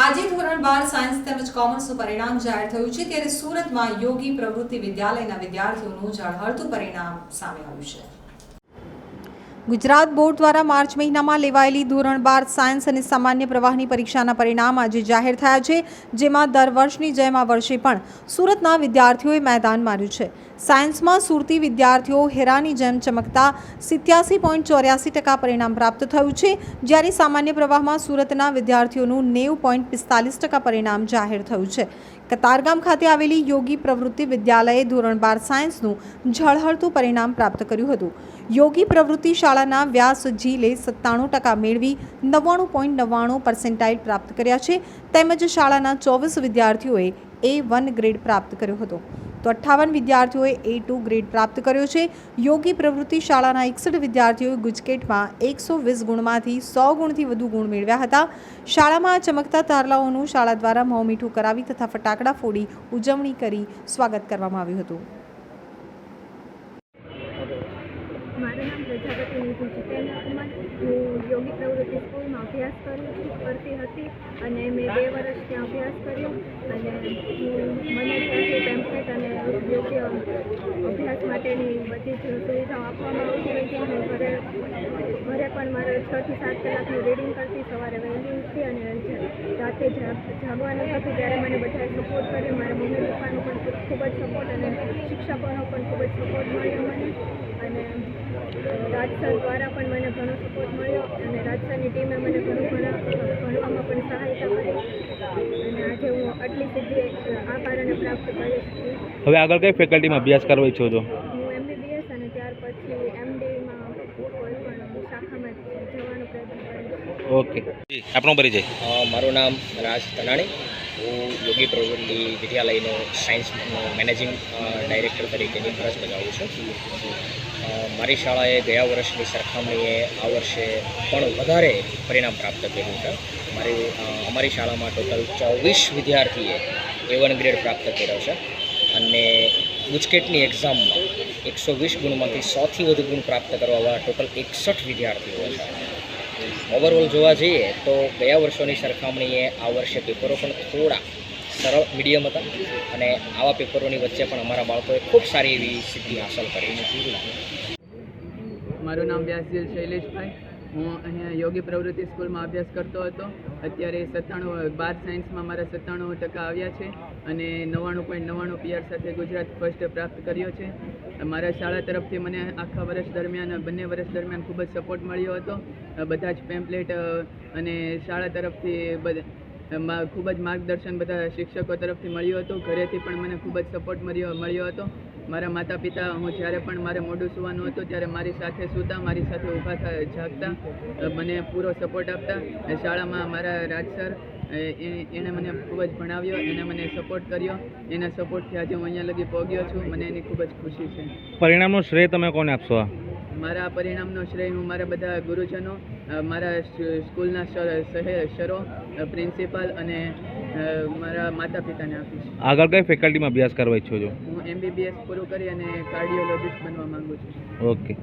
આજે ધોરણ 12 સાયન્સ તેમજ કોમર્સનું પરિણામ જાહેર થયું છે ત્યારે સુરતમાં યોગી પ્રવૃત્તિ વિદ્યાલયના વિદ્યાર્થીઓનું ઝળહળતું પરિણામ સામે આવ્યું છે। ગુજરાત બોર્ડ દ્વારા માર્ચ મહિનામાં લેવાયેલી ધોરણ 12 સાયન્સ અને સામાન્ય પ્રવાહની પરીક્ષાના પરિણામ આજે જાહેર થયા છે, જેમાં દર વર્ષની જેમ આ વર્ષે પણ સુરતના વિદ્યાર્થીઓએ મેદાન માર્યું છે। સાયન્સમાં સુરતી વિદ્યાર્થીઓ હેરાની જેમ ચમકતા 87.84% પરિણામ પ્રાપ્ત થયું છે, જ્યારે સામાન્ય પ્રવાહમાં સુરતના વિદ્યાર્થીઓનું 90.45% પરિણામ જાહેર થયું છે। કતારગામ ખાતે આવેલી યોગી પ્રવૃત્તિ વિદ્યાલયે ધોરણ 12 સાયન્સનું ઝળહળતું પરિણામ પ્રાપ્ત કર્યું હતું। યોગી પ્રવૃત્તિ શાળાના વ્યાસ જીલે 97% મેળવી 99.99% પ્રાપ્ત કર્યા છે, તેમજ શાળાના 24 વિદ્યાર્થીઓએ A1 ગ્રેડ પ્રાપ્ત કર્યો હતો, તો 58 વિદ્યાર્થીઓએ A2 ગ્રેડ પ્રાપ્ત કર્યો છે। યોગી પ્રવૃત્તિ શાળાના 61 વિદ્યાર્થીઓએ ગુજકેટમાં 120 ગુણમાંથી 100 ગુણથી વધુ ગુણ મેળવ્યા હતા। શાળામાં ચમકતા તારલાઓનું શાળા દ્વારા મોં મીઠું કરાવી તથા ફટાકડા ફોડી ઉજવણી કરી સ્વાગત કરવામાં આવ્યું હતું। મારું નામ પ્રજાપતિ નિધિ જીતેન્દ્ર કુમાર। હું યોગી પ્રવૃત્તિ સ્કૂલમાં અભ્યાસ કરતી હતી અને મેં 2 વર્ષ ત્યાં અભ્યાસ કર્યો અને મને ત્યાંથી પેમ્પલેટ અને યોગ્ય અભ્યાસ માટેની બધી જ સુવિધાઓ આપવામાં આવતી હોય છે। હું ઘરે પણ મારે 6 થી 7 કલાકનું રીડિંગ કરતી, સવારે વહેલી ઉઠતી અને રાતે જાગવાનું હતું ત્યારે મને બધાએ સપોર્ટ કર્યો। મારા મમ્મી પપ્પાનો પણ ખૂબ જ સપોર્ટ અને શિક્ષકોનો પણ ખૂબ જ સપોર્ટ મળ્યો મને, અને રાજસર દ્વારા પણ મને ઘણો સપોર્ટ મળ્યો અને રાજસરની ટીમે મને ભણવામાં પણ સહાયતા કરી અને આજે હું આટલી સિદ્ધિ આ કારણે પ્રાપ્ત કરી છું। હવે આગળ કઈ ફેકલ્ટીમાં અભ્યાસ કરવા ઈચ્છો છો? હું MBBS અને ત્યાર પછી MDમાં કોઈ પણ શાખામાં જવાનો પ્રયત્ન કરીશ। ઓકે, આપણો પરિચય? મારું નામ રાજ તનાણી। હું યોગી પ્રવૃત્તિ વિદ્યાલયનો સાયન્સનો મેનેજિંગ ડાયરેક્ટર તરીકેની ફરજ બજાવું છું। મારી શાળાએ ગયા વર્ષની સરખામણીએ આ વર્ષે પણ વધારે પરિણામ પ્રાપ્ત કર્યું છે। અમારી શાળામાં ટોટલ 24 વિદ્યાર્થીએ A1 ગ્રેડ પ્રાપ્ત કર્યો છે અને ગુજકેટની એક્ઝામમાં 120 ગુણમાંથી 100થી વધુ ગુણ પ્રાપ્ત કરવાવાળા ટોટલ 61 વિદ્યાર્થીઓ છે। ઓવરઓલ જોવા જઈએ તો ગયા વર્ષોની સરખામણીએ આ વર્ષે પેપરો પણ થોડા સરળ મીડિયમ હતા અને આવા પેપરોની વચ્ચે પણ અમારા બાળકોએ ખૂબ સારી એવી સિદ્ધિ હાંસલ કરી છે। મારું નામ વ્યાસજીલ શૈલેષભાઈ। હું અહીંયા યોગી પ્રવૃત્તિ સ્કૂલમાં અભ્યાસ કરતો હતો। અત્યારે 12 સાયન્સમાં મારા 97% આવ્યા છે અને 99.99 PR સાથે ગુજરાત ફર્સ્ટ પ્રાપ્ત કર્યો છે। મારા શાળા તરફથી મને આખા વર્ષ દરમિયાન બંને વર્ષ દરમિયાન ખૂબ જ સપોર્ટ મળ્યો હતો। બધા જ પેમ્પલેટ અને શાળા તરફથી ખૂબ જ માર્ગદર્શન બધા શિક્ષકો તરફથી મળ્યું હતું। ઘરેથી પણ મને ખૂબ જ સપોર્ટ મળ્યો હતો। મારા માતા પિતા, હું જ્યારે પણ મારે મોઢું સૂવાનું હતું ત્યારે મારી સાથે સૂતા, મારી સાથે ઊભા જાગતા, મને પૂરો સપોર્ટ આપતા। શાળામાં મારા રાજસર એણે મને ખૂબ જ ભણાવ્યો, એણે મને સપોર્ટ કર્યો, એના સપોર્ટથી આજે હું અહીંયા લગી પહોંચ્યો છું। મને એની ખૂબ જ ખુશી છે। પરિણામનો શ્રેય તમે કોને આપશો? મારા પરિણામનો શ્રેય હું મારા બધા ગુરુજનો, મારા સ્કૂલના સરો, પ્રિન્સિપાલ અને મારા માતા પિતાને આપીશ। આગળ કઈ ફેકલ્ટીમાં અભ્યાસ કરવા ઈચ્છો છો? હું MBBS પૂરું કરી અને કાર્ડિયોલોજિસ્ટ બનવા માંગુ છું। ઓકે।